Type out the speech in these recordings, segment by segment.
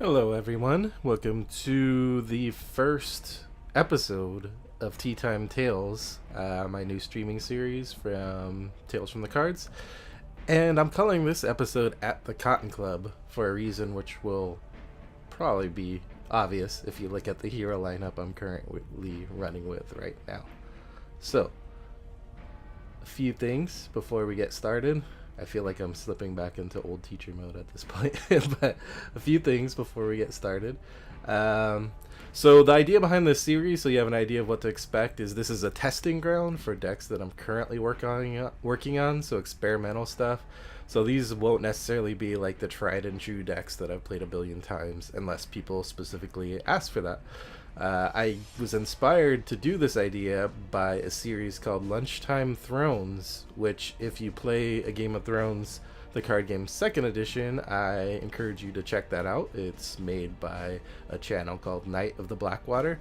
Hello, everyone. Welcome to the first episode of Teatime Tales, my new streaming series from Tales from the Cards. And I'm calling this episode At the Cotton Club for a reason which will probably be obvious if you look at the hero lineup I'm currently running with right now. So, a few things before we get started. I feel like I'm slipping back into old teacher mode at this point, but a few things before we get started. So the idea behind this series, so you have an idea of what to expect, is this is a testing ground for decks that I'm currently working on, so experimental stuff. So these won't necessarily be like the tried and true decks that I've played a billion times, unless people specifically ask for that. I was inspired to do this idea by a series called Lunchtime Thrones, which, if you play a Game of Thrones, the card game 2nd edition, I encourage you to check that out. It's made by a channel called Knight of the Blackwater,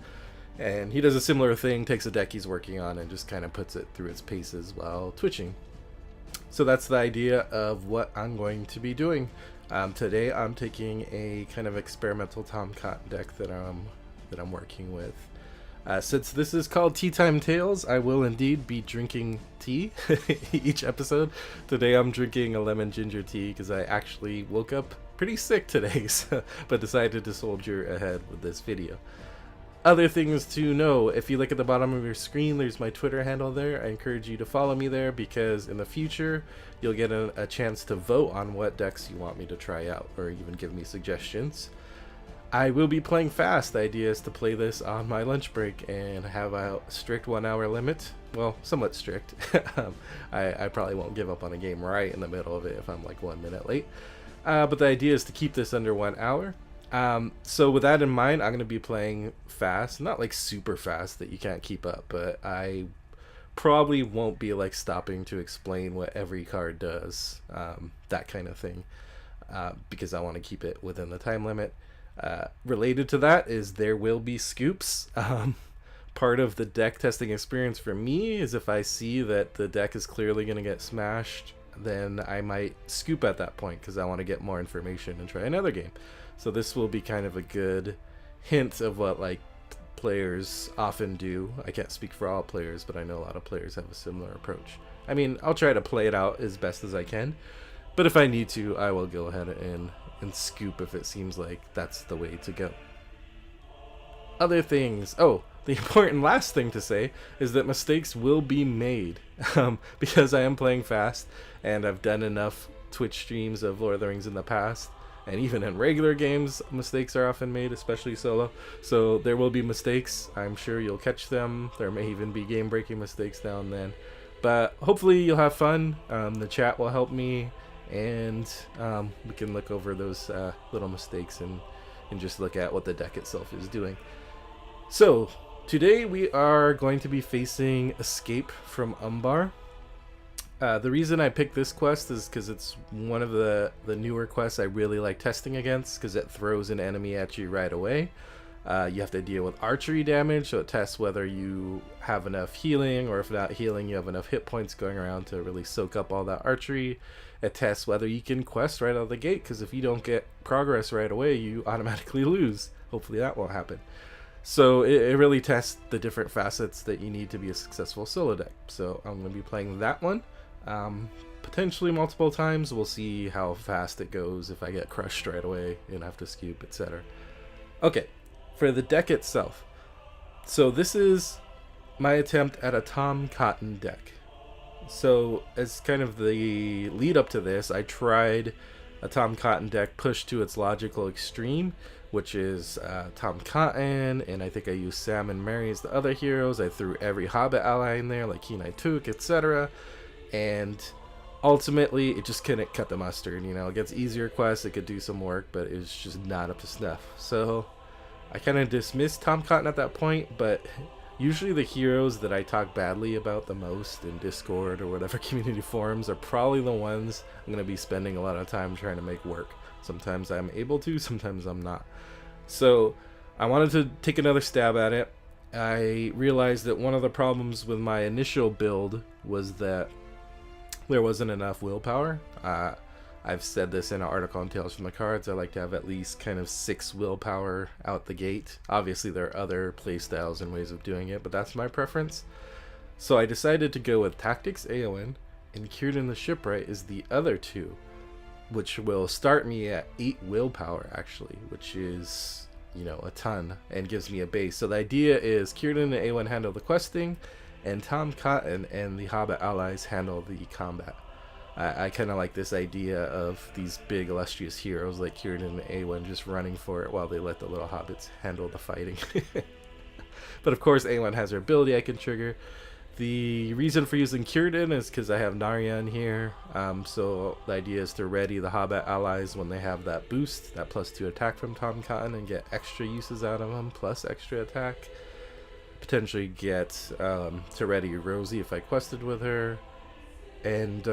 and he does a similar thing, takes a deck he's working on and just kind of puts it through its paces while twitching. So that's the idea of what I'm going to be doing. Today I'm taking a kind of experimental Tom Cotton deck that I'm working with. Since this is called Teatime Tales, I will indeed be drinking tea each episode. Today I'm drinking a lemon ginger tea because I actually woke up pretty sick today, but decided to soldier ahead with this video. Other things to know: if you look at the bottom of your screen, there's my Twitter handle there. I encourage you to follow me there because in the future you'll get a chance to vote on what decks you want me to try out, or even give me suggestions. I will be playing fast. The idea is to play this on my lunch break and have a strict 1 hour limit. Well, somewhat strict. I probably won't give up on a game right in the middle of it if I'm like 1 minute late. But the idea is to keep this under 1 hour. So with that in mind, I'm going to be playing fast. Not like super fast that you can't keep up, but I probably won't be like stopping to explain what every card does. That kind of thing. Because I want to keep it within the time limit. Related to that is there will be scoops. Part of the deck testing experience for me is if I see that the deck is clearly going to get smashed, then I might scoop at that point because I want to get more information and try another game. So this will be kind of a good hint of what like players often do. I can't speak for all players, but I know a lot of players have a similar approach. I mean, I'll try to play it out as best as I can, but if I need to, I will go ahead and scoop if it seems like that's the way to go. Other things. Oh, the important last thing to say is that mistakes will be made because I am playing fast and I've done enough Twitch streams of Lord of the Rings in the past, and even in regular games mistakes are often made, especially solo. So there will be mistakes. I'm sure you'll catch them. There may even be game breaking mistakes now and then, but hopefully you'll have fun. The chat will help me, and we can look over those little mistakes and just look at what the deck itself is doing. So today we are going to be facing Escape from Umbar. The reason I picked this quest is because it's one of the newer quests I really like testing against, because it throws an enemy at you right away. You have to deal with archery damage, so it tests whether you have enough healing, or if not healing, you have enough hit points going around to really soak up all that archery. It tests whether you can quest right out of the gate, because if you don't get progress right away, you automatically lose. Hopefully that won't happen. So it really tests the different facets that you need to be a successful solo deck. So I'm going to be playing that one. Potentially multiple times. We'll see how fast it goes, if I get crushed right away and have to scoop, etc. Okay. For the deck itself, so this is my attempt at a Tom Cotton deck. So as kind of the lead up to this, I tried a Tom Cotton deck pushed to its logical extreme, which is Tom Cotton, and I think I used Sam and Mary as the other heroes. I threw every Hobbit ally in there, like Kenai Took, etc. And ultimately, it just couldn't cut the mustard. You know, it gets easier quests, it could do some work, but it was just not up to snuff. So I kind of dismissed Tom Cotton at that point, but usually the heroes that I talk badly about the most in Discord or whatever community forums are probably the ones I'm going to be spending a lot of time trying to make work. Sometimes I'm able to, sometimes I'm not. So I wanted to take another stab at it. I realized that one of the problems with my initial build was that there wasn't enough willpower. I've said this in an article on Tales from the Cards. I like to have at least kind of 6 willpower out the gate. Obviously, there are other playstyles and ways of doing it, but that's my preference. So I decided to go with Tactics AON, and Círdan the Shipwright is the other 2, which will start me at 8 willpower, actually, which is, you know, a ton, and gives me a base. So the idea is Círdan and AON handle the questing, and Tom Cotton and the Hobbit allies handle the combat. I kind of like this idea of these big illustrious heroes like Círdan and Éowyn just running for it while they let the little hobbits handle the fighting. But of course Éowyn has her ability I can trigger. The reason for using Círdan is because I have Narya in here, so the idea is to ready the Hobbit allies when they have that boost, that +2 attack from Tom Cotton, and get extra uses out of them, plus extra attack. Potentially get to ready Rosie if I quested with her. And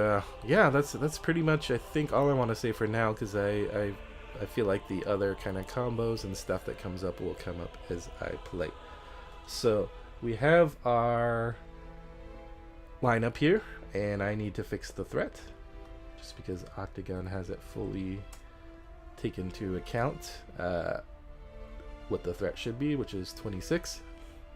yeah, that's pretty much I think all I want to say for now, because I feel like the other kind of combos and stuff that comes up will come up as I play. So we have our lineup here, and I need to fix the threat just because Octagon has it fully taken into account what the threat should be, which is 26.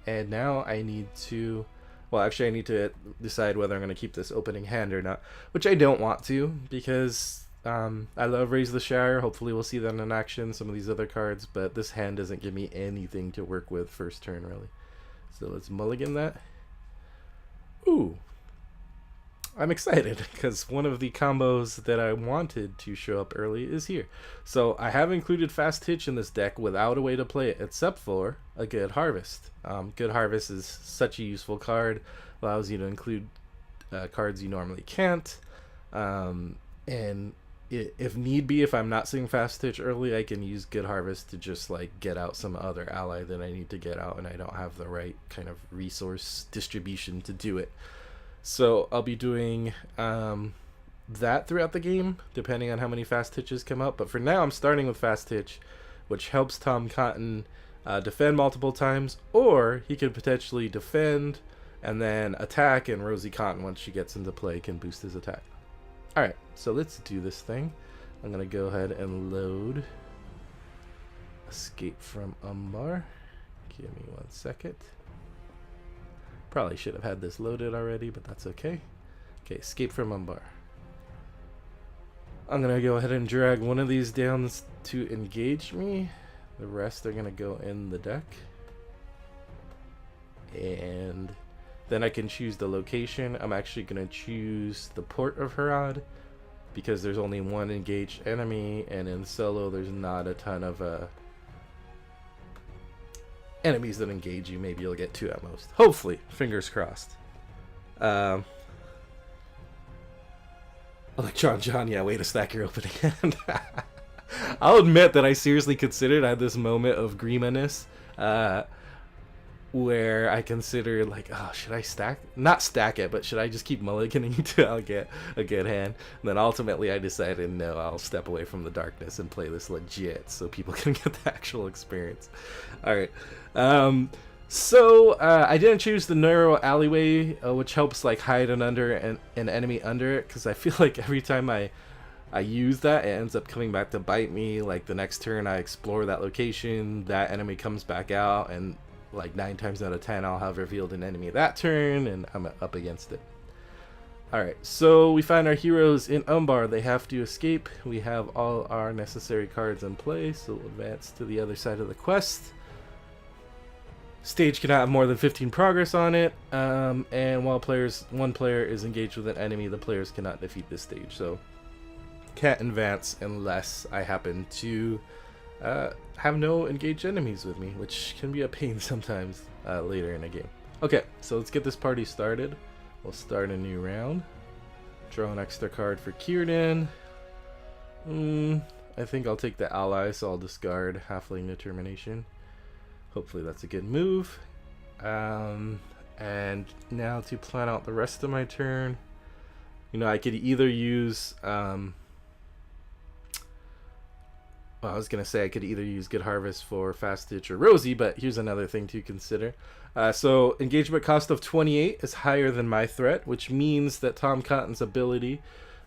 And now I need to, well, actually I need to decide whether I'm going to keep this opening hand or not, which I don't want to, because I love Raise the Shire. Hopefully we'll see that in action, some of these other cards, but this hand doesn't give me anything to work with first turn, really. So let's mulligan that. Ooh. I'm excited because one of the combos that I wanted to show up early is here. So I have included Fast Hitch in this deck without a way to play it except for a Good Harvest. Good Harvest is such a useful card, allows you to include cards you normally can't, and if need be, if I'm not seeing Fast Hitch early, I can use Good Harvest to just like get out some other ally that I need to get out and I don't have the right kind of resource distribution to do it. So I'll be doing that throughout the game, depending on how many Fast Hitches come up. But for now, I'm starting with Fast Hitch, which helps Tom Cotton defend multiple times, or he could potentially defend and then attack, and Rosie Cotton, once she gets into play, can boost his attack. Alright, so let's do this thing. I'm going to go ahead and load Escape from Umbar. Give me 1 second. Probably should have had this loaded already, but that's okay. Okay, Escape from Umbar. I'm going to go ahead and drag one of these down to engage me. The rest are going to go in the deck. And then I can choose the location. I'm actually going to choose the Port of Harad because there's only one engaged enemy, and in solo there's not a ton of enemies that engage you. Maybe you'll get 2 at most. Hopefully, fingers crossed. Electron John, yeah, way to stack your opening hand. I'll admit that I seriously considered, I had this moment of Grima-ness, where I considered like, oh, should I not stack it, but should I just keep mulliganing until I'll get a good hand? And then ultimately I decided, no, I'll step away from the darkness and play this legit so people can get the actual experience. Alright, so I didn't choose the narrow alleyway, which helps like hide an enemy under it, because I feel like every time I use that, it ends up coming back to bite me. Like the next turn I explore that location, that enemy comes back out, and like 9 times out of 10 I'll have revealed an enemy that turn and I'm up against it. Alright, so we find our heroes in Umbar. They have to escape. We have all our necessary cards in play, so we'll advance to the other side of the quest. Stage cannot have more than 15 progress on it, and while one player is engaged with an enemy, the players cannot defeat this stage, so can't advance unless I happen to have no engaged enemies with me, which can be a pain sometimes later in a game. Okay, so let's get this party started. We'll start a new round. Draw an extra card for Círdan. I think I'll take the ally, so I'll discard Halfling Determination. Hopefully that's a good move. And now to plan out the rest of my turn. You know, I could either use well, I was going to say I could either use Good Harvest for Fast Hitch or Rosie, but here's another thing to consider. So engagement cost of 28 is higher than my threat, which means that Tom Cotton's ability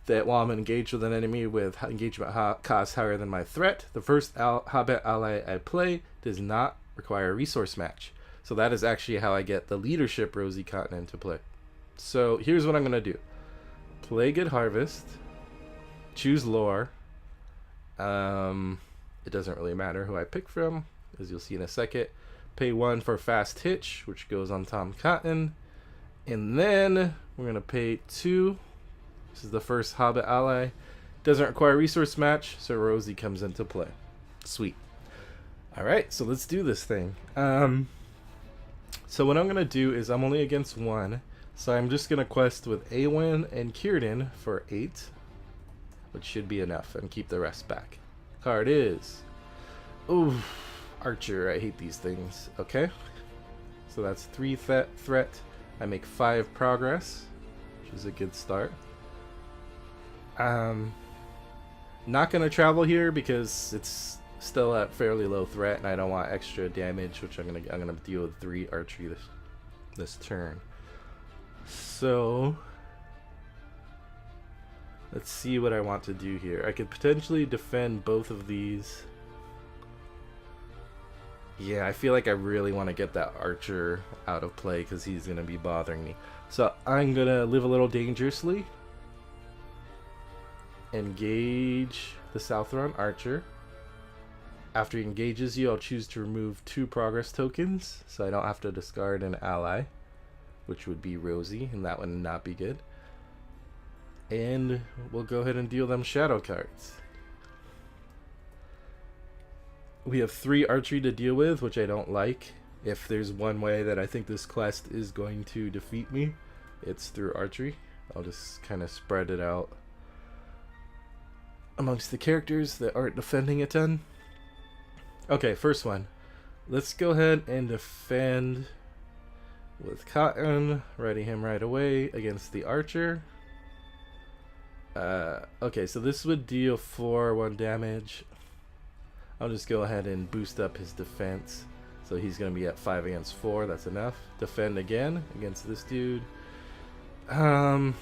that while I'm engaged with an enemy with engagement cost higher than my threat, the first Hobbit ally I play does not require a resource match. So that is actually how I get the leadership Rosie Cotton into play. So here's what I'm going to do. Play Good Harvest. Choose Lore. It doesn't really matter who I pick from, as you'll see in a second. Pay 1 for Fast Hitch, which goes on Tom Cotton. And then we're going to pay 2. This is the first Hobbit ally. Doesn't require a resource match, so Rosie comes into play. Sweet. Alright, so let's do this thing. So what I'm going to do is I'm only against 1. So I'm just going to quest with Awen and Círdan for 8. Which should be enough, and keep the rest back. Card is... Ooh, Archer. I hate these things. Okay. So that's 3 threat. I make 5 progress, which is a good start. Not going to travel here because it's still at fairly low threat, and I don't want extra damage, which I'm gonna deal with 3 archery this turn. So let's see what I want to do here. I could potentially defend both of these. Yeah, I feel like I really want to get that archer out of play because he's gonna be bothering me. So I'm gonna live a little dangerously. Engage the Southron archer. After he engages you, I'll choose to remove 2 progress tokens, so I don't have to discard an ally, which would be Rosie, and that would not be good. And we'll go ahead and deal them shadow cards. We have 3 archery to deal with, which I don't like. If there's one way that I think this quest is going to defeat me, it's through archery. I'll just kind of spread it out amongst the characters that aren't defending a ton. Okay, first one. Let's go ahead and defend with Cotton, ready him right away against the archer. Okay, so this would deal 1 damage. I'll just go ahead and boost up his defense. So he's going to be at 5 against 4. That's enough. Defend again against this dude. I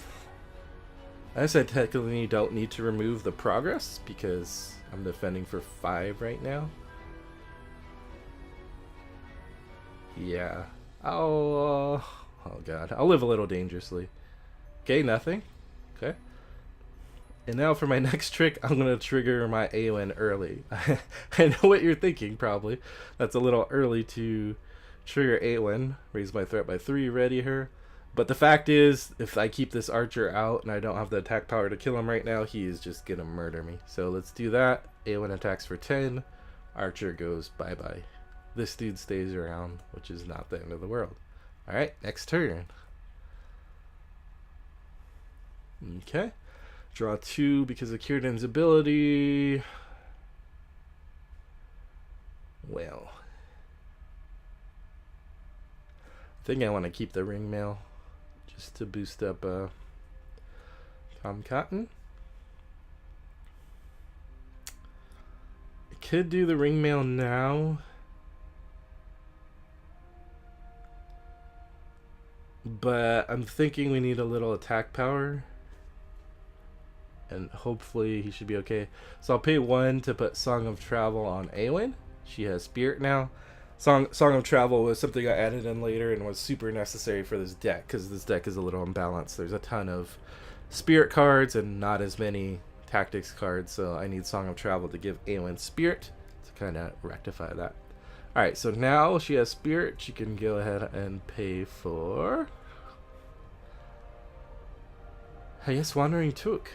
guess I technically don't need to remove the progress because I'm defending for 5 right now. Yeah. Oh god. I'll live a little dangerously. Okay, nothing. Okay. And now for my next trick, I'm going to trigger my Awen early. I know what you're thinking, probably. That's a little early to trigger Awen. Raise my threat by 3, ready her. But the fact is, if I keep this archer out and I don't have the attack power to kill him right now, he is just going to murder me. So let's do that. Awen attacks for 10. Archer goes bye-bye. This dude stays around, which is not the end of the world. Alright, next turn. Okay. Draw 2 because of Círdan's ability. Well, I think I want to keep the ring mail just to boost up Tom Cotton. I could do the ring mail now, but I'm thinking we need a little attack power. And hopefully he should be okay. So I'll pay 1 to put Song of Travel on Awen. She has Spirit now. Song of Travel was something I added in later and was super necessary for this deck because this deck is a little imbalanced. There's a ton of Spirit cards and not as many Tactics cards, so I need Song of Travel to give Awen Spirit to kind of rectify that. Alright, so now she has Spirit. She can go ahead and pay for... I guess Wandering Took.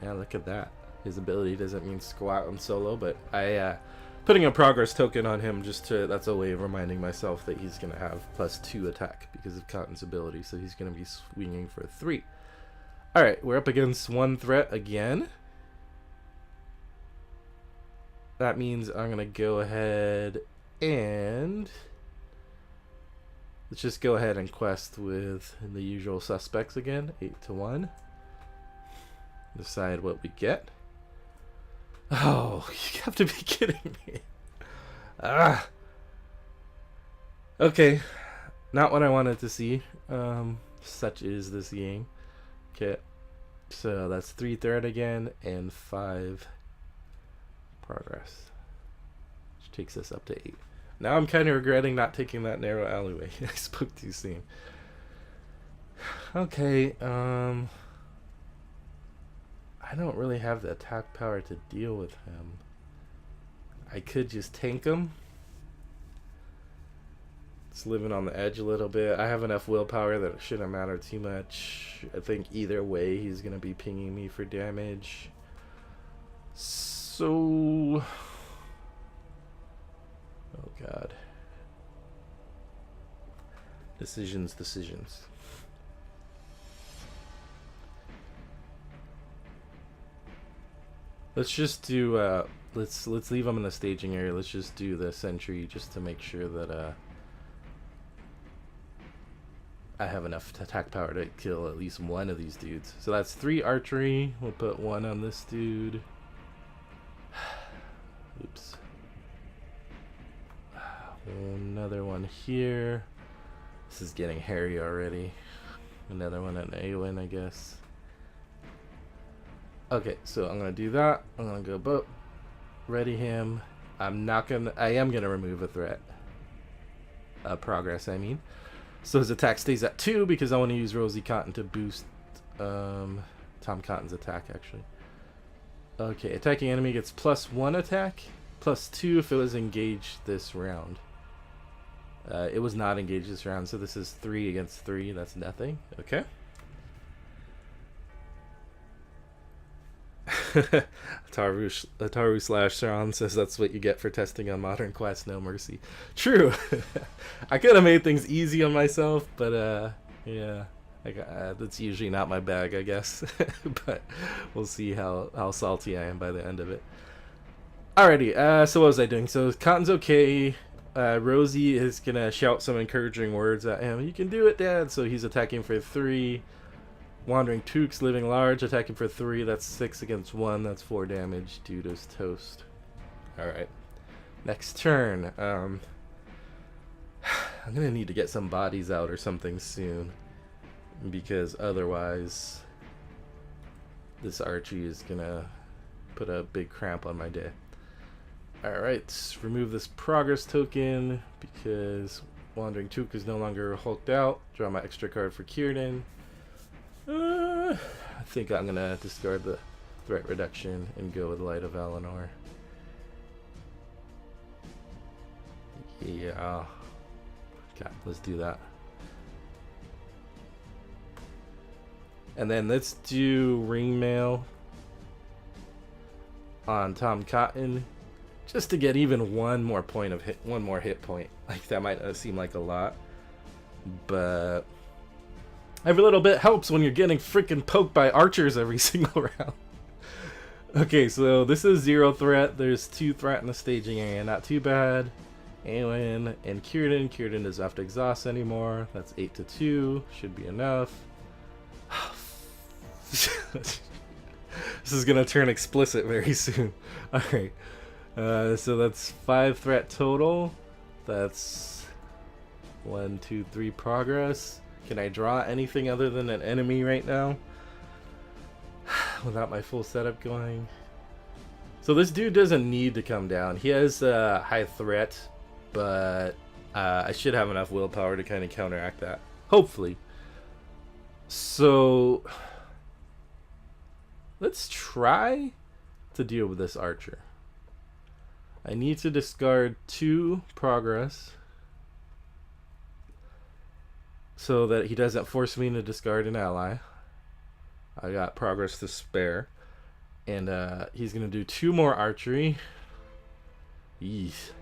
Yeah, look at that. His ability doesn't mean squat on solo, but putting a progress token on him that's a way of reminding myself that he's going to have +2 attack because of Cotton's ability, so he's going to be swinging for 3. Alright, we're up against 1 threat again. That means I'm going to go ahead and... let's just go ahead and quest with the usual suspects again. 8-1. Decide what we get. Oh, you have to be kidding me. Okay. Not what I wanted to see. Such is this game. Okay, so that's 3 threat again and 5 progress, which takes us up to 8. Now I'm kind of regretting not taking that narrow alleyway. I spoke too soon. Okay, I don't really have the attack power to deal with him. I could just tank him. It's living on the edge a little bit. I have enough willpower that it shouldn't matter too much. I think either way he's going to be pinging me for damage. So... oh god. Decisions. Let's just do let's leave him in the staging area. Let's just do the sentry just to make sure that I have enough attack power to kill at least one of these dudes. So that's 3 archery. We'll put 1 on this dude. Oops. Another one here. This is getting hairy already. Another one at Awen, I guess. Okay, so I'm gonna do that. I'm gonna go boat. Ready him. I am gonna remove a threat. Progress, I mean. So his attack stays at 2 because I want to use Rosie Cotton to boost Tom Cotton's attack, actually. Okay, attacking enemy gets +1 attack, +2 if it was engaged this round. It was not engaged this round, so this is 3 against 3. That's nothing. Okay. Ataru/Sean says that's what you get for testing on Modern Quest. No mercy. True. I could have made things easy on myself, but yeah, that's usually not my bag, I guess. But we'll see how salty I am by the end of it. Alrighty. So what was I doing? So Cotton's okay. Rosie is gonna shout some encouraging words at him. You can do it, Dad. So he's attacking for 3. Wandering Took's living large, attacking for 3. That's 6 against 1. That's 4 damage. Dude is toast. Alright. Next turn. I'm gonna need to get some bodies out or something soon, because otherwise this Archie is gonna put a big cramp on my day. Alright, remove this progress token because Wandering Took is no longer hulked out. Draw my extra card for Kierden. I think I'm gonna discard the threat reduction and go with Light of Valinor. Yeah. Okay, let's do that. And then let's do Ring Mail on Tom Cotton, just to get even one more hit point. Like, that might seem like a lot, but every little bit helps when you're getting freaking poked by archers every single round. Okay, so this is 0 threat. There's 2 threat in the staging area. Not too bad. Aelin and Kierden. Kierden doesn't have to exhaust anymore. That's 8 to 2. Should be enough. This is going to turn explicit very soon. Alright. So that's 5 threat total. That's 1, 2, 3 progress. Can I draw anything other than an enemy right now without my full setup going? So this dude doesn't need to come down. He has high threat, but I should have enough willpower to kind of counteract that, hopefully. So let's try to deal with this archer. I need to discard 2 progress so that he doesn't force me to discard an ally. I got progress to spare. And he's going to do 2 more archery. Yeesh.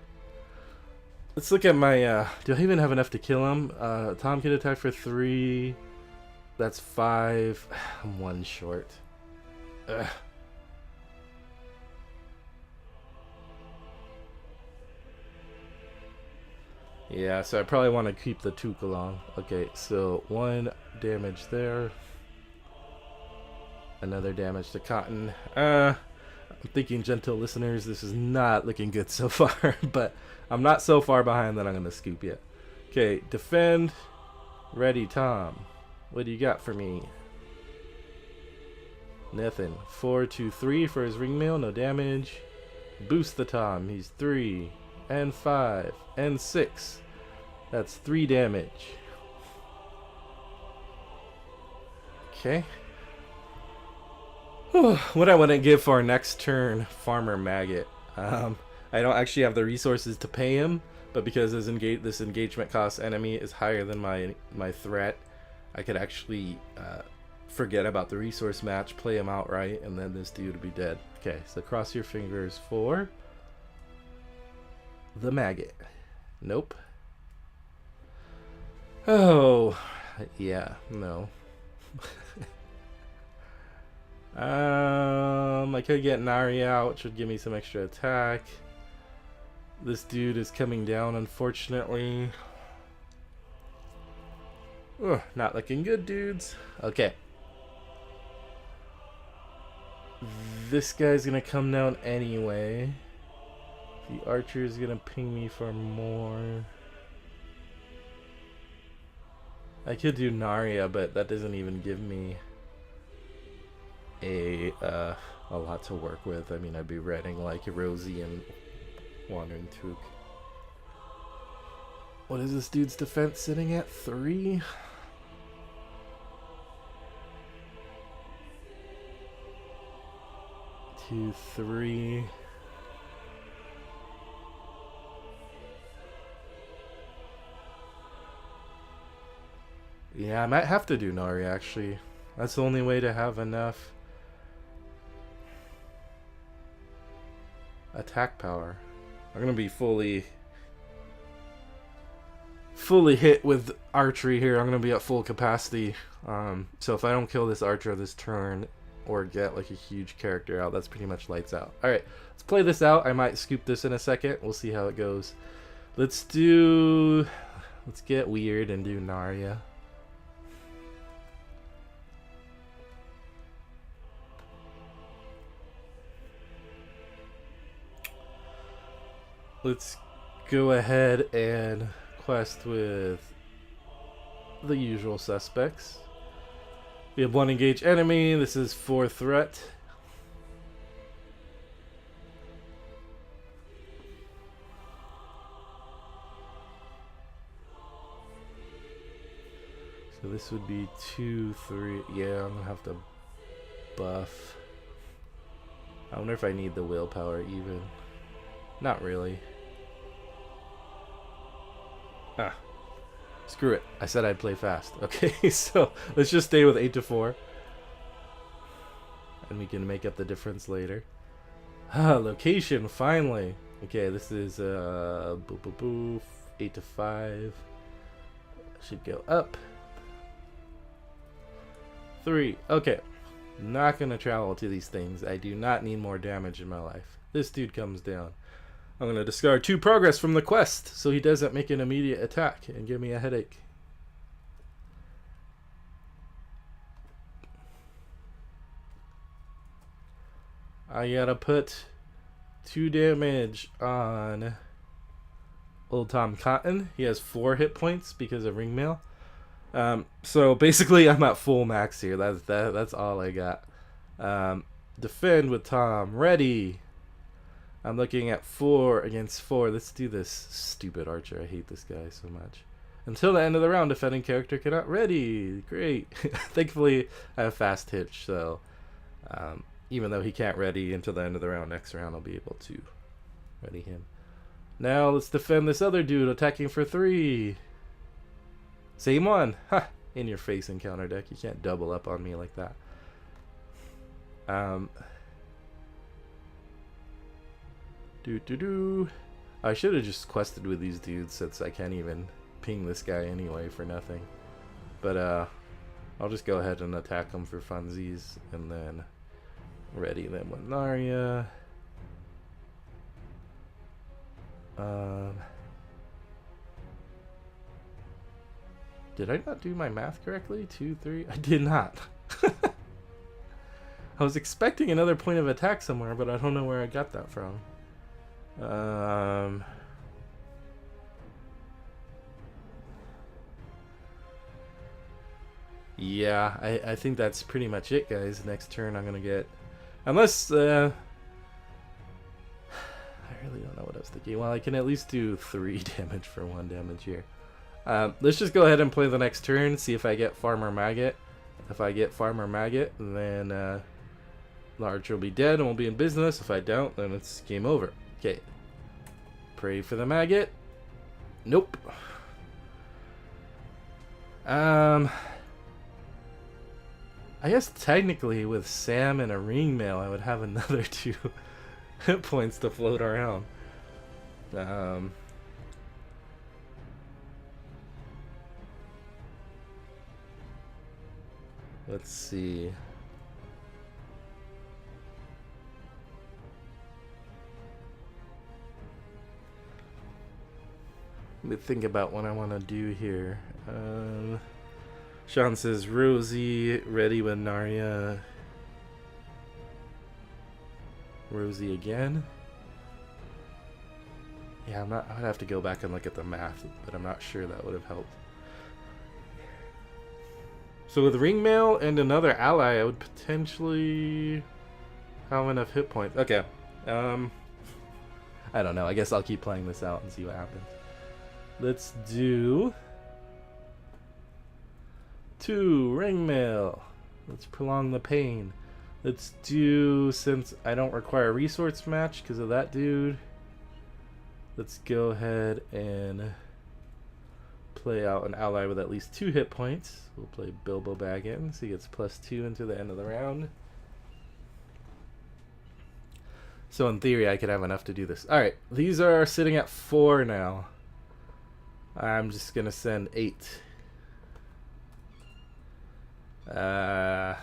Let's look at my... do I even have enough to kill him? Tom can attack for 3. That's 5. I'm 1 short. Ugh. Yeah, so I probably want to keep the Took along. Okay, so 1 damage there. Another damage to Cotton. I'm thinking, gentle listeners, this is not looking good so far, but I'm not so far behind that I'm going to scoop yet. Okay, defend. Ready, Tom. What do you got for me? Nothing. 4, 2, 3 for his ring mail, no damage. Boost the Tom. He's 3 and 5 and 6. That's 3 damage. Okay. What I want to give for our next turn, Farmer Maggot. I don't actually have the resources to pay him, but because this engagement cost enemy is higher than my threat, I could actually forget about the resource match, play him outright, and then this dude would be dead. Okay, so cross your fingers for the Maggot. Nope. Oh, yeah, no. I could get Nari out, which would give me some extra attack. This dude is coming down, unfortunately. Ugh, not looking good, dudes. Okay. This guy's gonna come down anyway. The archer is gonna ping me for more. I could do Narya, but that doesn't even give me a lot to work with. I mean, I'd be running like Rosie and Wandering Took. What is this dude's defense sitting at? 3? Two, 3. Yeah, I might have to do Nari, actually. That's the only way to have enough attack power. I'm gonna be fully hit with archery here. I'm gonna be at full capacity. So if I don't kill this archer this turn or get like a huge character out, that's pretty much lights out. Alright, let's play this out. I might scoop this in a second. We'll see how it goes. Let's get weird and do Narya. Let's go ahead and quest with the usual suspects. We have 1 engaged enemy. This is 4 threat. So this would be 2, 3. Yeah, I'm gonna have to buff. I wonder if I need the willpower even. Not really. Ah. Screw it. I said I'd play fast. Okay, so let's just stay with 8 to 4. And we can make up the difference later. Location, finally. Okay, this is 8 to 5. Should go up. 3. Okay. Not gonna travel to these things. I do not need more damage in my life. This dude comes down. I'm going to discard 2 progress from the quest so he doesn't make an immediate attack and give me a headache. I gotta put 2 damage on Old Tom Cotton. He has 4 hit points because of ring mail. So basically I'm at full max here. That's all I got. Defend with Tom. Ready. I'm looking at 4 against 4. Let's do this stupid archer. I hate this guy so much. Until the end of the round, defending character cannot ready. Great. Thankfully, I have fast hitch, so even though he can't ready until the end of the round, next round I'll be able to ready him. Now let's defend this other dude attacking for 3. Same one. Ha! In your face encounter deck. You can't double up on me like that. I should have just quested with these dudes since I can't even ping this guy anyway for nothing. But I'll just go ahead and attack them for funsies and then ready them with Narya. Did I not do my math correctly? 2, 3? I did not. I was expecting another point of attack somewhere, but I don't know where I got that from. Yeah, I think that's pretty much it, guys. Next turn I'm gonna get, unless I really don't know what I was thinking. Well, I can at least do 3 damage for 1 damage here. Let's just go ahead and play the next turn, see if I get Farmer Maggot. If I get Farmer Maggot, then the archer will be dead and we'll be in business. If I don't, then it's game over. Okay. Pray for the maggot. Nope. I guess technically with Sam and a ring mail, I would have another 2 hit points to float around. Let's see. Let me think about what I want to do here. Sean says Rosie ready with Narya. Rosie again. Yeah, I'd have to go back and look at the math, but I'm not sure that would have helped. So with Ringmail and another ally, I would potentially have enough hit points. Okay. I don't know. I guess I'll keep playing this out and see what happens. Let's do 2 Ringmail. Let's prolong the pain. Let's do, since I don't require a resource match because of that dude, let's go ahead and play out an ally with at least 2 hit points. We'll play Bilbo Baggins. He gets +2 into the end of the round. So in theory, I could have enough to do this. Alright, these are sitting at 4 now. I'm just going to send 8. That's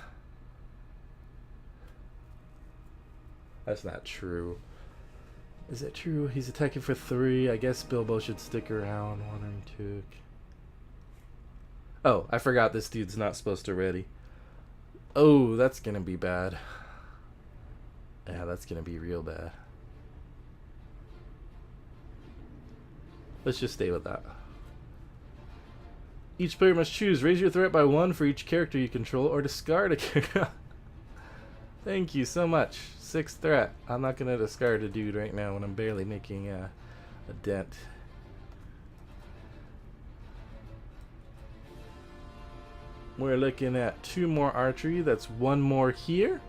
not true. Is it true? He's attacking for 3. I guess Bilbo should stick around. Wandering Took. Oh, I forgot this dude's not supposed to ready. Oh, that's gonna be bad. Yeah, that's gonna be real bad. Let's just stay with that. Each player must choose. Raise your threat by 1 for each character you control, or discard a character. Thank you so much. 6th threat. I'm not gonna discard a dude right now when I'm barely making a dent. We're looking at 2 more archery. That's 1 more here.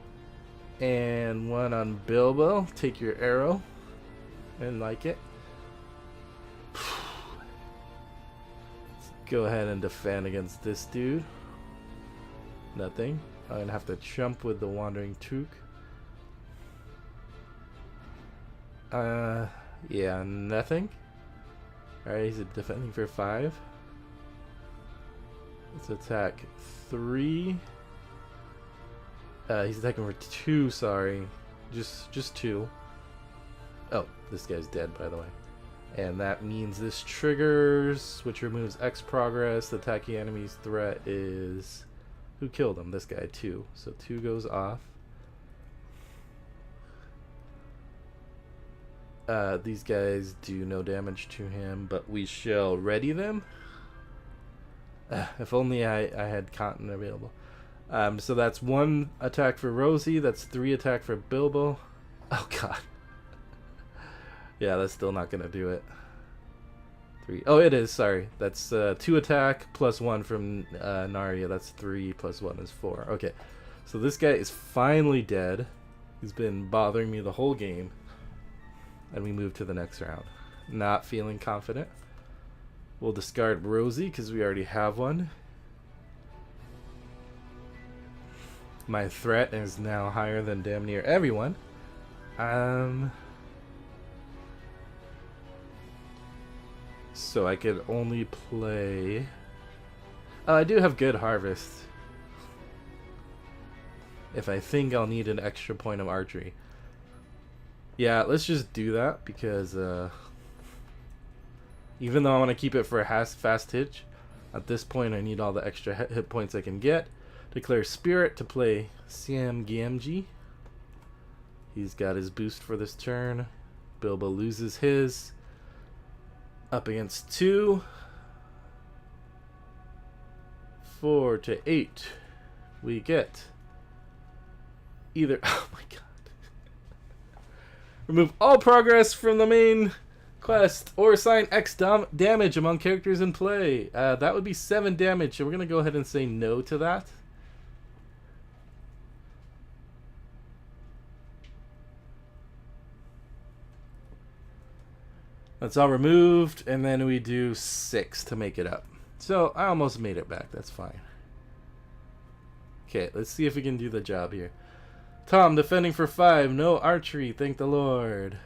And 1 on Bilbo. Take your arrow. And like it. Let's go ahead and defend against this dude. Nothing. I'm gonna have to chump with the Wandering Took. Yeah, nothing. Alright, he's defending for 5. Let's attack 3. He's attacking for 2, sorry. Just 2. Oh, this guy's dead, by the way. And that means this triggers, which removes X progress. The attacking enemy's threat is... Who killed him? This guy, 2. So 2 goes off. These guys do no damage to him, but we shall ready them. If only I had cotton available. So that's 1 attack for Rosie. That's 3 attack for Bilbo. Oh god. Yeah, that's still not gonna do it. 3. Oh, it is. Sorry. That's 2 attack plus 1 from Narya. That's 3 plus 1 is 4. Okay. So this guy is finally dead. He's been bothering me the whole game. And we move to the next round. Not feeling confident. We'll discard Rosie because we already have one. My threat is now higher than damn near everyone. So I could only play... Oh, I do have good harvest. If I think I'll need an extra point of archery. Yeah, let's just do that because even though I want to keep it for a fast hitch, at this point I need all the extra hit points I can get. Declare Spirit to play Sam Gamgee. He's got his boost for this turn. Bilbo loses his. Up against 2. 4 to 8. We get either... Oh my god. Remove all progress from the main quest or assign X damage among characters in play. That would be 7 damage, so we're going to go ahead and say no to that. That's all removed, and then we do 6 to make it up. So I almost made it back. That's fine. Okay, let's see if we can do the job here. Tom, defending for 5. No archery, thank the Lord.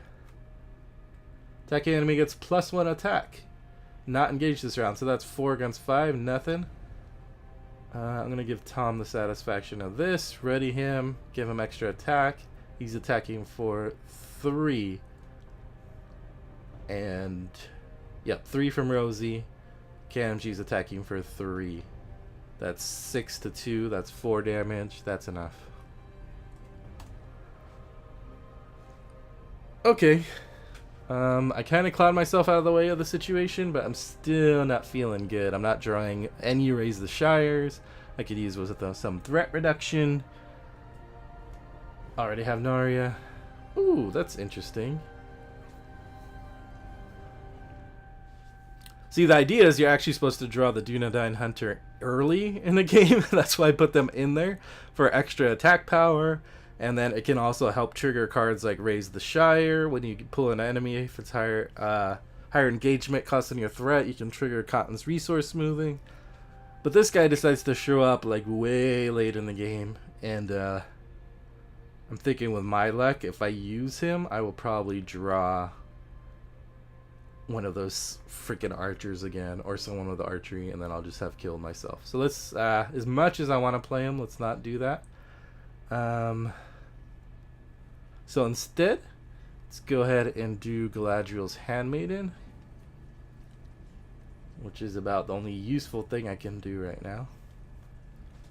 Attacking enemy gets +1 attack. Not engaged this round, so that's 4 against 5, nothing. I'm going to give Tom the satisfaction of this. Ready him, give him extra attack. He's attacking for 3. And, yep, 3 from Rosie. KMG's attacking for 3. That's 6 to 2. That's 4 damage. That's enough. Okay. I kind of clawed myself out of the way of the situation, but I'm still not feeling good. I'm not drawing any Raise the Shires. I could use with some threat reduction. Already have Narya. Ooh, that's interesting. See, the idea is you're actually supposed to draw the Dunedain Hunter early in the game. That's why I put them in there for extra attack power. And then it can also help trigger cards like Raise the Shire. When you pull an enemy, if it's higher engagement costing you a threat, you can trigger Cotton's resource smoothing. But this guy decides to show up like way late in the game. And I'm thinking with my luck, if I use him, I will probably draw one of those freaking archers again, or someone with archery, and then I'll just have killed myself. So let's, as much as I want to play him, let's not do that. So instead, let's go ahead and do Galadriel's Handmaiden, which is about the only useful thing I can do right now.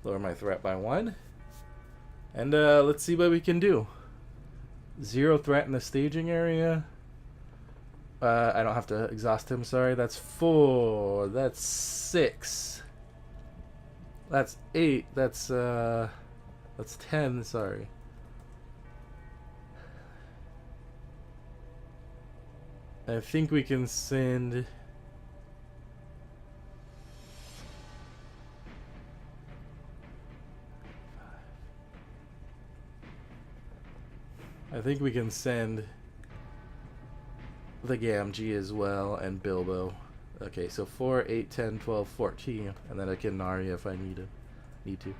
Lower my threat by 1. And let's see what we can do. 0 threat in the staging area. I don't have to exhaust him, sorry. That's 4. That's 6. That's 8. That's 10, sorry. I think we can send... I think we can send the Gamgee as well, and Bilbo. Okay, so 4, 8, 10, 12, 14, and then I can Narya if I need to.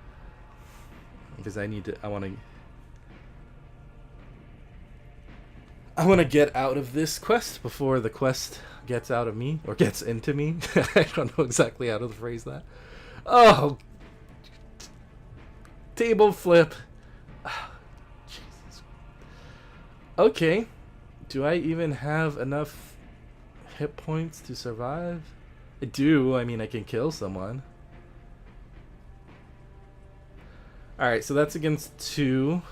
Because I want to get out of this quest before the quest gets out of me, or gets into me. I don't know exactly how to phrase that. Oh! Table flip. Oh, Jesus. Okay. Do I even have enough hit points to survive? I do. I mean, I can kill someone. Alright, so that's against 2.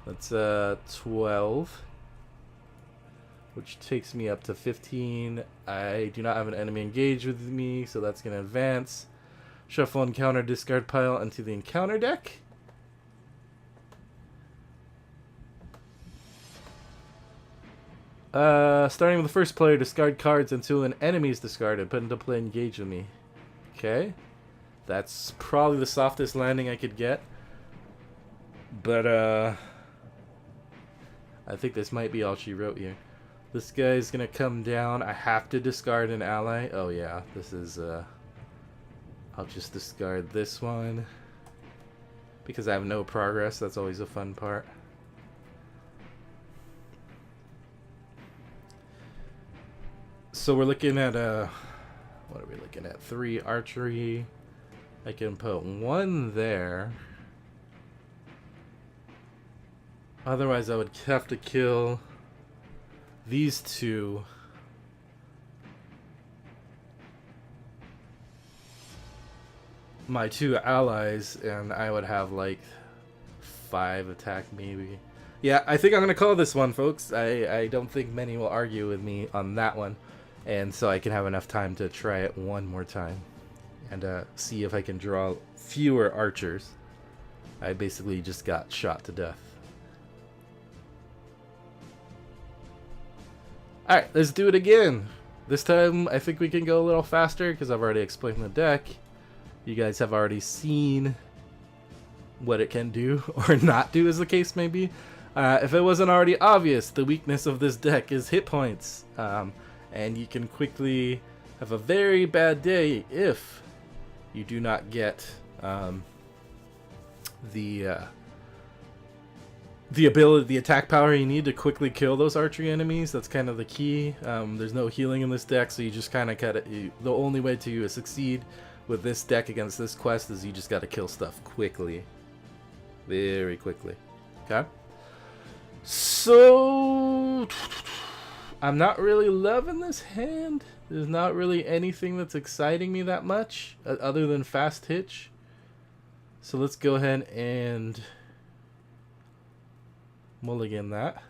That's 12. Which takes me up to 15. I do not have an enemy engaged with me, so that's going to advance. Shuffle encounter discard pile into the encounter deck. Starting with the first player, discard cards until an enemy is discarded. Put into play, engage with me. Okay. That's probably the softest landing I could get. But, I think this might be all she wrote here. This guy's gonna come down. I have to discard an ally. Oh, yeah. This is, I'll just discard this one. Because I have no progress. That's always a fun part. So we're looking at, what are we looking at? 3 archery. I can put 1 there. Otherwise, I would have to kill these 2. My 2 allies, and I would have like 5 attack maybe. Yeah, I think I'm going to call this one, folks. I don't think many will argue with me on that one. and so I can have enough time to try it one more time and see if I can draw fewer archers. I basically just got shot to death. Alright, let's do it again. This time I think we can go a little faster because I've already explained the deck. You guys have already seen what it can do or not do, as the case may be. If it wasn't already obvious, the weakness of this deck is hit points. And you can quickly have a very bad day if you do not get the ability, the attack power you need to quickly kill those archery enemies. That's kind of the key. There's no healing in this deck, so you just kind of the only way to succeed with this deck against this quest is you just got to kill stuff quickly, very quickly. Okay. So I'm not really loving this hand. There's not really anything that's exciting me that much other than fast hitch. So let's go ahead and mulligan that.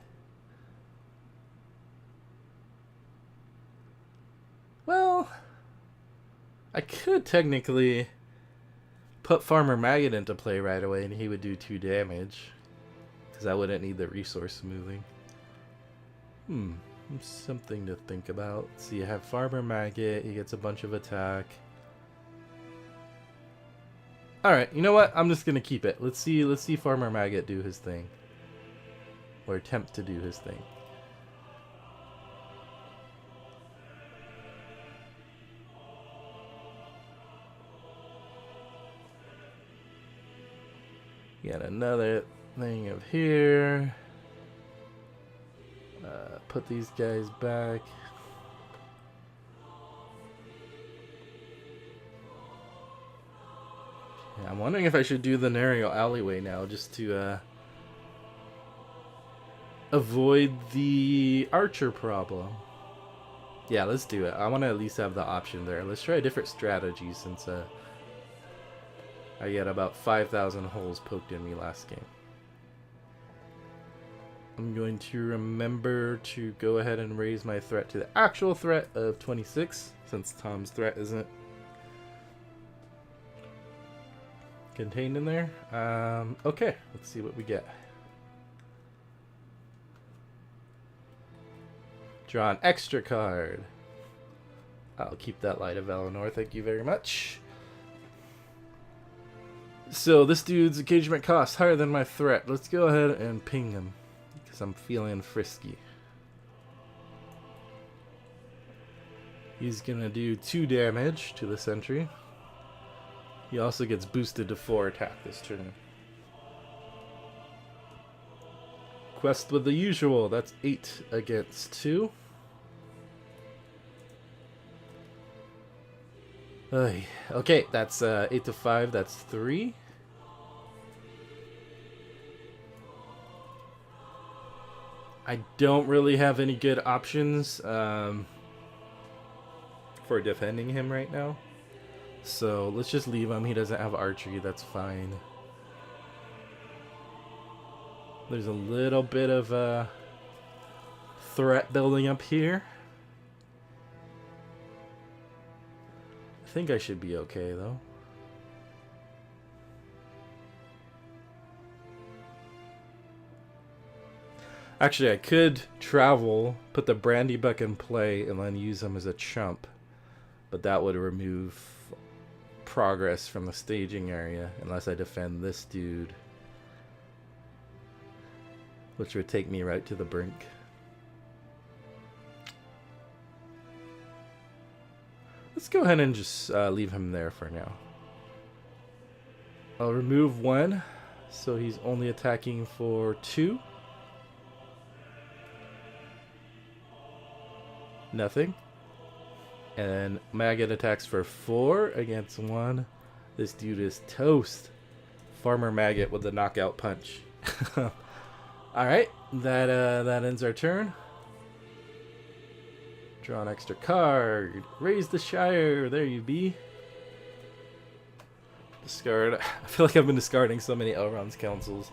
Well, I could technically put Farmer Maggot into play right away and he would do 2 damage. Because I wouldn't need the resource smoothing. Something to think about. So you have Farmer Maggot, he gets a bunch of attack. Alright, you know what? I'm just gonna keep it. Let's see Farmer Maggot do his thing. Or attempt to do his thing. Got another thing of here. Put these guys back. Yeah, I'm wondering if I should do the narrow alleyway now just to avoid the archer problem. Yeah, let's do it. I want to at least have the option there. Let's try a different strategy since I got about 5,000 holes poked in me last game. I'm going to remember to go ahead and raise my threat to the actual threat of 26, since Tom's threat isn't contained in there. Okay, let's see what we get. Draw an extra card. I'll keep that Light of Eleanor, thank you very much. So this dude's engagement cost higher than my threat. Let's go ahead and ping him. Because I'm feeling frisky. He's gonna do 2 damage to the sentry. He also gets boosted to 4 attack this turn. Quest with the usual. That's 8 against 2. Okay, that's 8 to 5. That's 3. I don't really have any good options for defending him right now. So let's just leave him. He doesn't have archery. That's fine. There's a little bit of threat building up here. I think I should be okay though. Actually, I could travel, put the brandy buck in play, and then use him as a chump. But that would remove progress from the staging area, unless I defend this dude. Which would take me right to the brink. Let's go ahead and just leave him there for now. I'll remove 1, so he's only attacking for 2. Nothing. And then Maggot attacks for 4 against 1. This dude is toast. Farmer Maggot with the knockout punch. Alright, that ends our turn. Draw an extra card. Raise the Shire. There you be. Discard. I feel like I've been discarding so many Elrond's councils.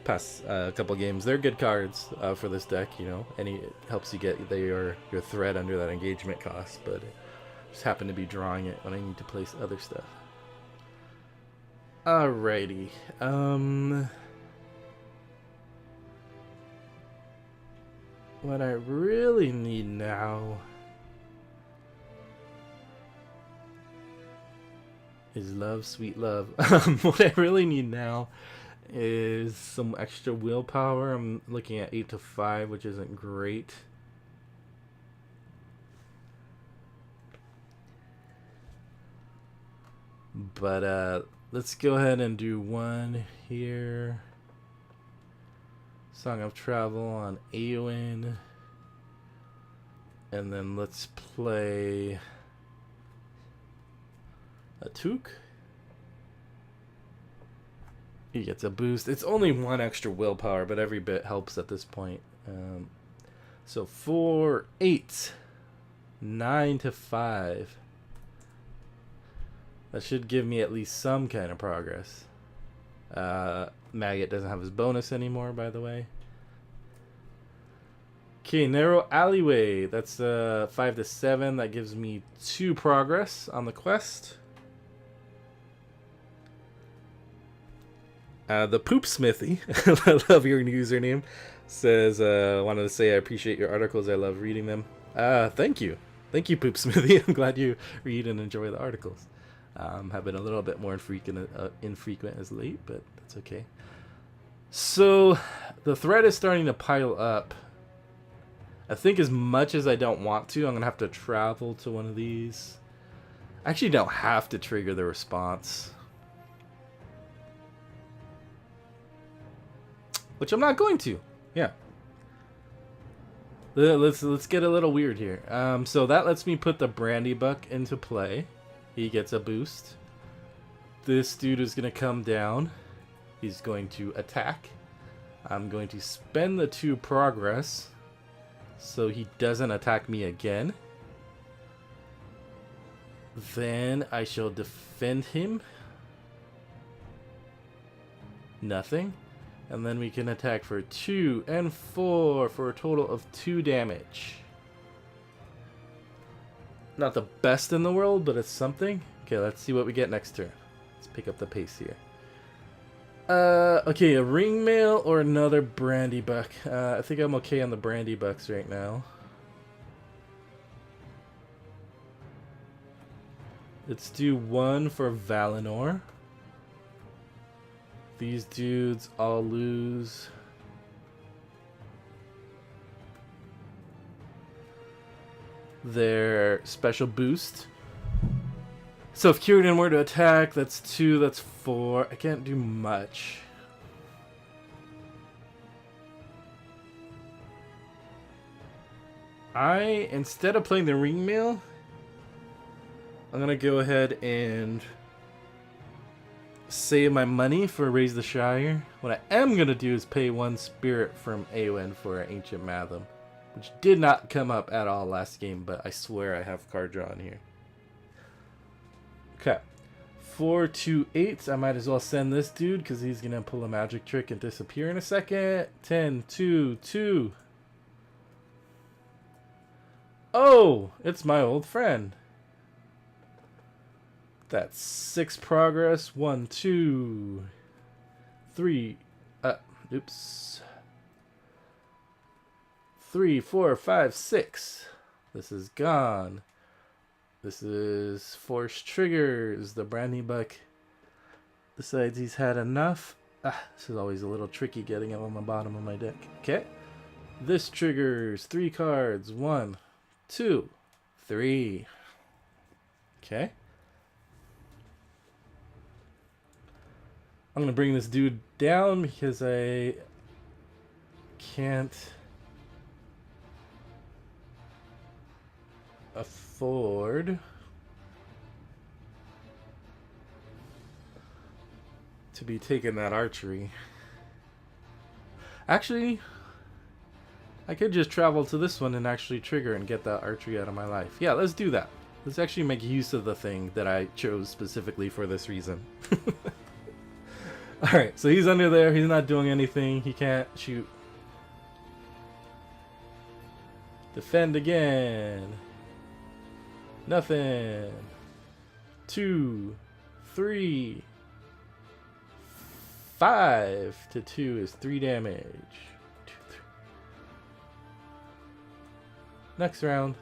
past couple games. They're good cards for this deck, you know. It helps you get your threat under that engagement cost, but it just happen to be drawing it when I need to place other stuff. Alrighty. What I really need now is love, sweet love. What I really need now is some extra willpower. I'm looking at 8 to 5, which isn't great. But let's go ahead and do one here. Song of Travel on Eowyn. And then let's play a Took. He gets a boost. It's only one extra willpower, but every bit helps at this point. So 4, 8, 9 to 5. That should give me at least some kind of progress. Maggot doesn't have his bonus anymore, by the way. Okay, Narrow Alleyway. That's 5 to 7. That gives me 2 progress on the quest. The Poop Smithy, I love your username, says, wanted to say I appreciate your articles. I love reading them. Thank you. Thank you, Poop Smithy. I'm glad you read and enjoy the articles. Have been a little bit more infrequent as late, but that's okay. So the threat is starting to pile up. I think as much as I don't want to, I'm going to have to travel to one of these. I actually don't have to trigger the response, which I'm not going to. Yeah. Let's get a little weird here. So that lets me put the Brandy Buck into play. He gets a boost. This dude is going to come down. He's going to attack. I'm going to spend the 2 progress so he doesn't attack me again. Then I shall defend him. Nothing. And then we can attack for 2 and 4 for a total of 2 damage. Not the best in the world, but it's something. Okay, let's see what we get next turn. Let's pick up the pace here. Okay, a ring mail or another Brandy Buck. I think I'm okay on the Brandy Bucks right now. Let's do 1 for Valinor. These dudes all lose. Their special boost. So if Kieran were to attack, that's 2, that's 4. I can't do much. Instead of playing the ring mail, I'm gonna go ahead and save my money for Raise the Shire. What I am gonna do is pay 1 spirit from Eowyn for Ancient Matham, which did not come up at all last game, but I swear I have card draw in here. Okay. 4, 2, 8. I might as well send this dude because he's going to pull a magic trick and disappear in a second. 10, 2, 2. Oh, it's my old friend. That's 6 progress. 1, 2, 3. Oops. 3, 4, 5, 6. This is gone. This is Force Triggers. The Brandy Buck decides he's had enough. This is always a little tricky getting him on the bottom of my deck. Okay. This triggers 3 cards. 1, 2, 3. Okay. I'm going to bring this dude down because I can't afford to be taking that archery. Actually, I could just travel to this one and actually trigger and get that archery out of my life. Yeah, let's do that. Let's actually make use of the thing that I chose specifically for this reason. Alright, so he's under there. He's not doing anything. He can't shoot. Defend again. Nothing. 2, 3, 5 to 2 is 3 damage. 2, 3. Next round.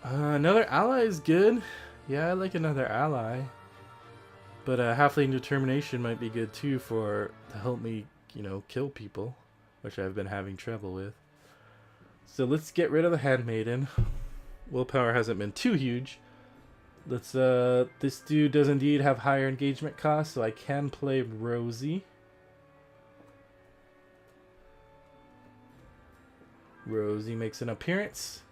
Another ally is good. Yeah, I like another ally. But Halfling Determination might be good too to help me, kill people, which I've been having trouble with. So let's get rid of the Handmaiden. Willpower hasn't been too huge. Let's this dude does indeed have higher engagement costs, so I can play Rosie. Rosie makes an appearance.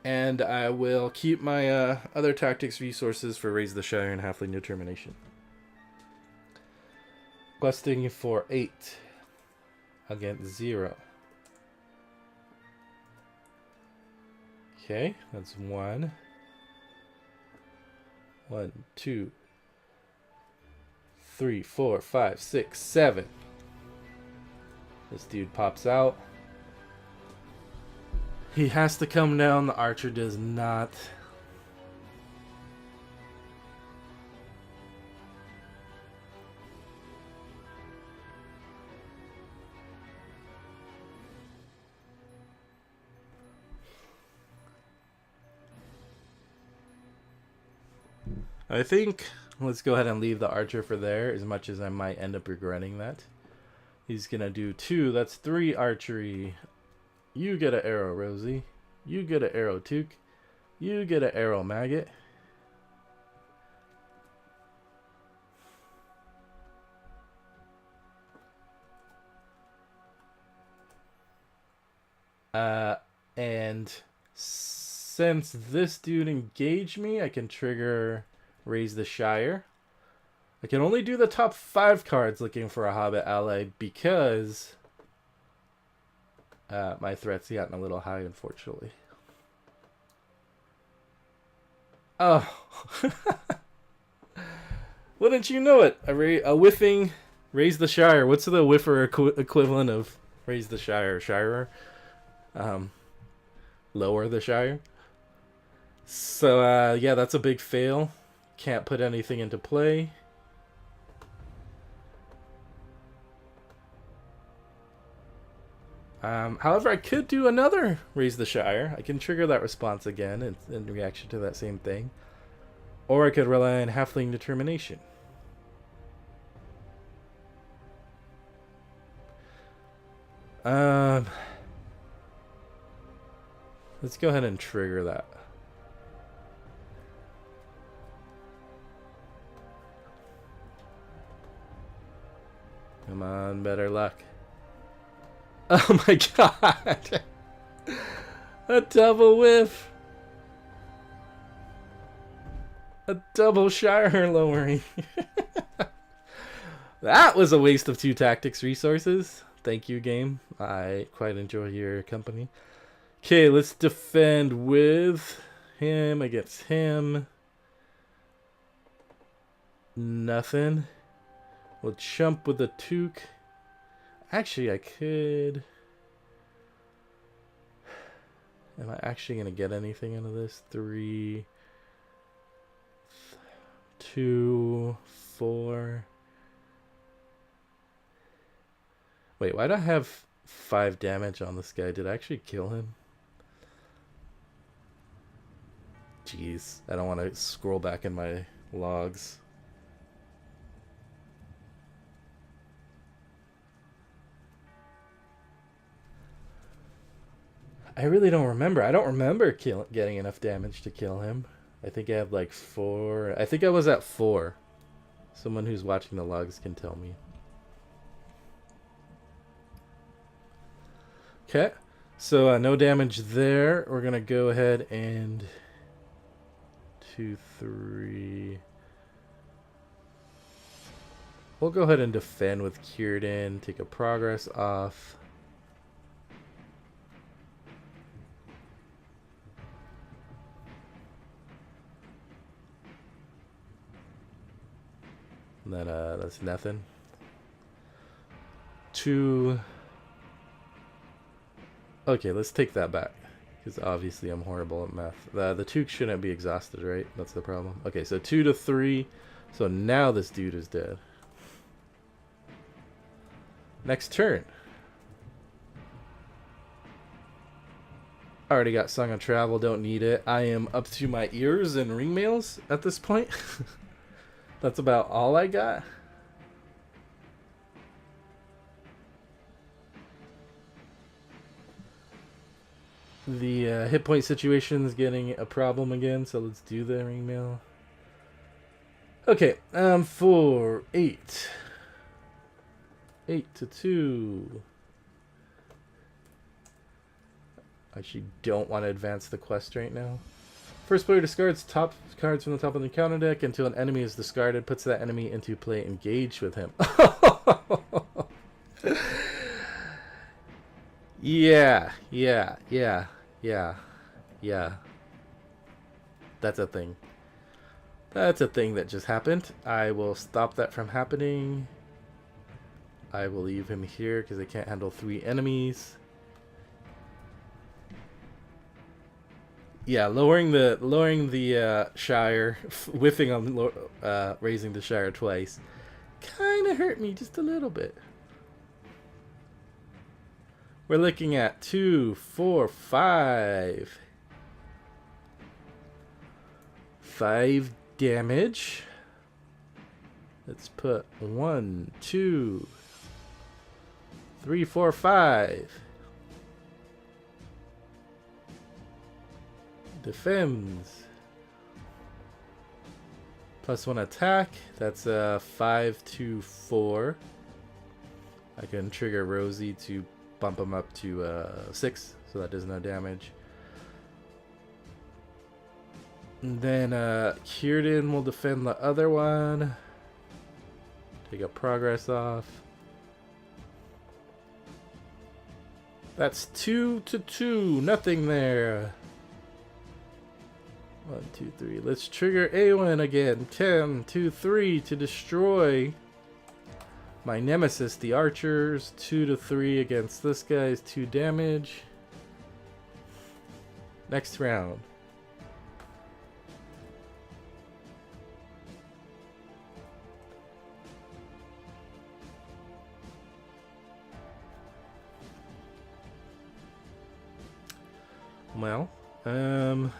And I will keep my other tactics resources for Raise the Shire and Halfling Determination. Questing for 8 against 0. Okay, that's 1. 1, 2, 3, 4, 5, 6, 7. This dude pops out. He has to come down. The archer does not. I think let's go ahead and leave the archer for there, as much as I might end up regretting that. He's going to do 2. That's 3 archery. You get an arrow, Rosie. You get an arrow, Took. You get an arrow, Maggot. And since this dude engaged me, I can trigger Raise the Shire. I can only do the top 5 cards looking for a Hobbit ally because my threat's gotten a little high, unfortunately. Oh. Wouldn't you know it? A whiffing Raise the Shire. What's the whiffer equivalent of Raise the Shire? Shirer? Lower the Shire. So, yeah, that's a big fail. Can't put anything into play. However, I could do another Raise the Shire. I can trigger that response again in reaction to that same thing. Or I could rely on Halfling Determination. Let's go ahead and trigger that. Come on, better luck. Oh my god! A double whiff! A double Shire lowering. That was a waste of 2 tactics resources. Thank you, game. I quite enjoy your company. Okay, let's defend with him against him. Nothing. We'll chump with the Took. Actually, I could... Am I actually going to get anything out of this? 3, 2, 4... Wait, why do I have 5 damage on this guy? Did I actually kill him? Jeez, I don't want to scroll back in my logs. I really don't remember. I don't remember getting enough damage to kill him. I think I have like 4. I think I was at 4. Someone who's watching the logs can tell me. Okay, so no damage there. We're going to go ahead and 2, 3. We'll go ahead and defend with Círdan. Take a progress off. And then that's nothing. 2. Okay, let's take that back. Because obviously I'm horrible at math. The 2 shouldn't be exhausted, right? That's the problem. Okay, so 2 to 3. So now this dude is dead. Next turn. Already got Song of Travel, don't need it. I am up to my ears in ring mails at this point. That's about all I got. The hit point situation is getting a problem again, so let's do the ring mail. Okay, 4, 8. 8 to 2. I actually don't want to advance the quest right now. First player discards top cards from the top of the counter deck until an enemy is discarded, puts that enemy into play, engaged with him. Yeah. That's a thing. That's a thing that just happened. I will stop that from happening. I will leave him here because I can't handle 3 enemies. Yeah, lowering the Shire, whiffing on raising the Shire twice, kind of hurt me just a little bit. We're looking at 2, 4, 5. 5 damage. Let's put 1, 2, 3, 4, 5. Defends. +1 attack. That's 5 to 4. I can trigger Rosie to bump him up to 6, so that does no damage. And then Kierden will defend the other one. Take a progress off. That's 2 to 2. Nothing there. 1, 2, 3. Let's trigger Awen again. 10, 2, 3 to destroy my nemesis, the archers. 2 to 3 against this guy's 2 damage. Next round. Well, I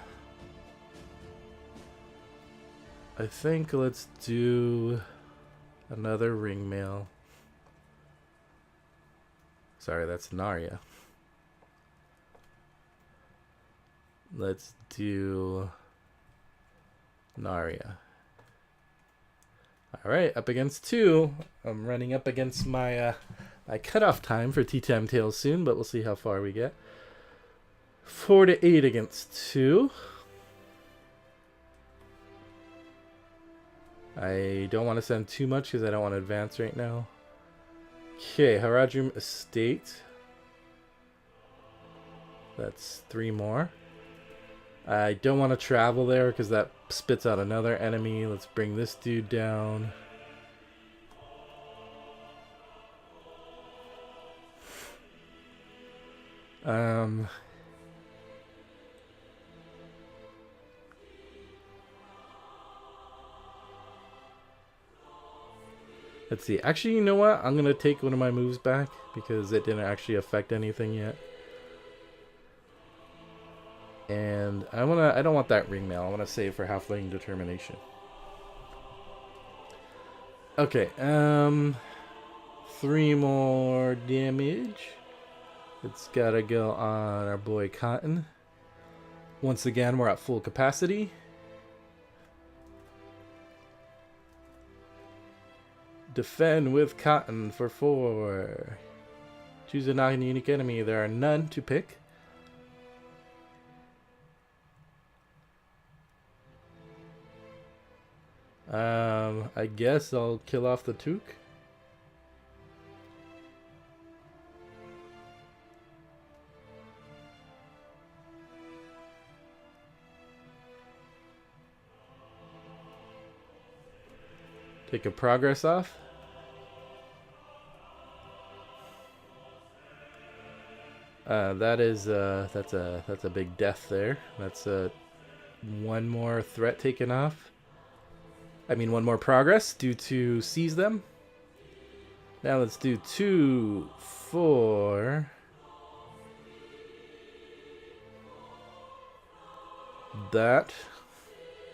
think let's do another ring mail. Sorry, that's Narya. Let's do Narya. Alright, up against 2. I'm running up against my my cutoff time for Teatime Tales soon, but we'll see how far we get. 4 to 8 against 2. I don't want to send too much because I don't want to advance right now. Okay, Haradrim Estate. That's 3 more. I don't want to travel there because that spits out another enemy. Let's bring this dude down. Let's see. Actually, you know what? I'm going to take one of my moves back because it didn't actually affect anything yet. And I don't want that ring mail. I want to save for Halfling Determination. Okay, 3 more damage. It's gotta go on our boy Cotton. Once again, we're at full capacity. Defend with Cotton for 4. Choose a non-unique enemy. There are none to pick. I guess I'll kill off the Took. Take a progress off. That's a big death there. That's one more threat taken off. I mean, one more progress due to seize them. Now let's do 2, 4. That.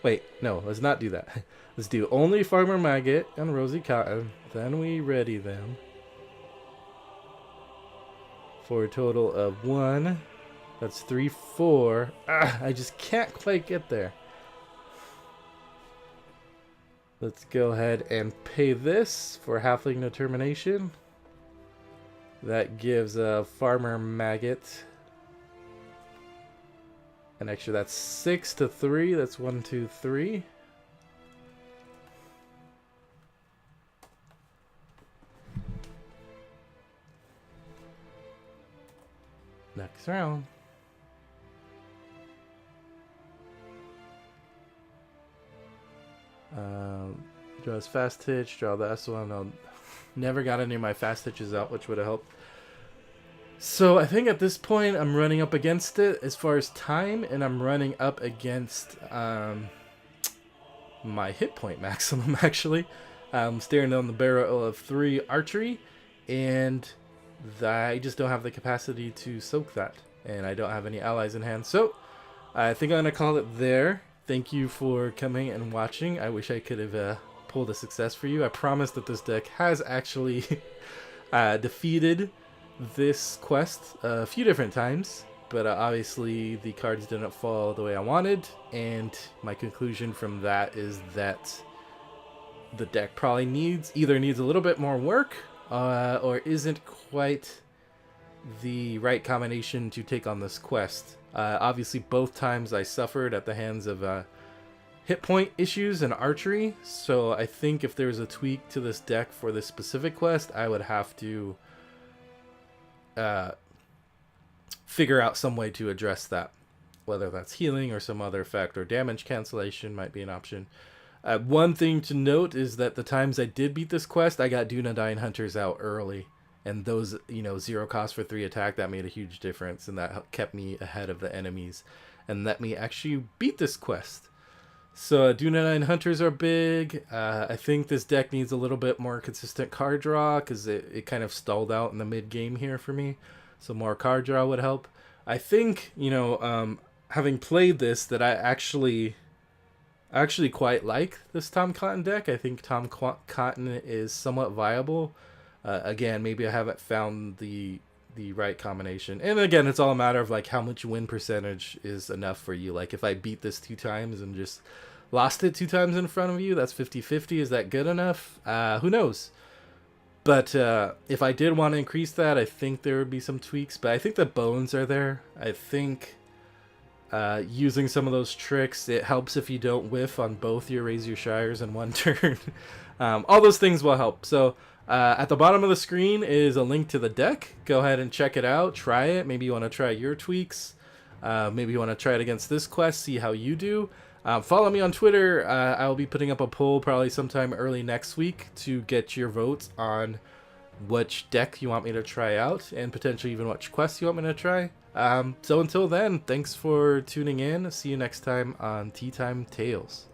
Wait, no, let's not do that. Let's do only Farmer Maggot and Rosie Cotton. Then we ready them. For a total of 1. That's 3, 4. Ah, I just can't quite get there. Let's go ahead and pay this for Halfling Determination. That gives a Farmer Maggot an extra. That's 6 to 3. That's 1, 2, 3. Next round. Draw his fast hitch, draw this one. I never got any of my fast hitches out, which would have helped. So I think at this point I'm running up against it as far as time, and I'm running up against my hit point maximum, actually. I'm staring down the barrel of 3 archery, and I just don't have the capacity to soak that, and I don't have any allies in hand. So I think I'm going to call it there. Thank you for coming and watching. I wish I could have pulled a success for you. I promise that this deck has actually defeated this quest a few different times, but obviously the cards didn't fall the way I wanted, and my conclusion from that is that the deck probably either needs a little bit more work or isn't quite the right combination to take on this quest. Obviously both times I suffered at the hands of hit point issues and archery, so I think if there's a tweak to this deck for this specific quest, I would have to figure out some way to address that, whether that's healing or some other effect, or damage cancellation might be an option. One thing to note is that the times I did beat this quest, I got Dunedain Hunters out early, and those, 0 cost for 3 attack, that made a huge difference, and that kept me ahead of the enemies and let me actually beat this quest. So Dunedain Hunters are big. I think this deck needs a little bit more consistent card draw, because it kind of stalled out in the mid game here for me. So more card draw would help. I think, having played this, that I actually quite like this Tom Cotton deck. I think Tom Cotton is somewhat viable. Again, maybe I haven't found the right combination. And again, it's all a matter of like how much win percentage is enough for you. Like if I beat this 2 times and just lost it 2 times in front of you, that's 50-50. Is that good enough? Who knows? But if I did want to increase that, I think there would be some tweaks. But I think the bones are there. I think using some of those tricks, it helps if you don't whiff on both your Raise Your Shires in one turn. All those things will help. So at the bottom of the screen is a link to the deck. Go ahead and check it out. Try it. Maybe you want to try your tweaks. Maybe you want to try it against this quest, see how you do. Follow me on Twitter. I will be putting up a poll probably sometime early next week to get your votes on which deck you want me to try out, and potentially even which quest you want me to try. So until then, thanks for tuning in. See you next time on Teatime Tales.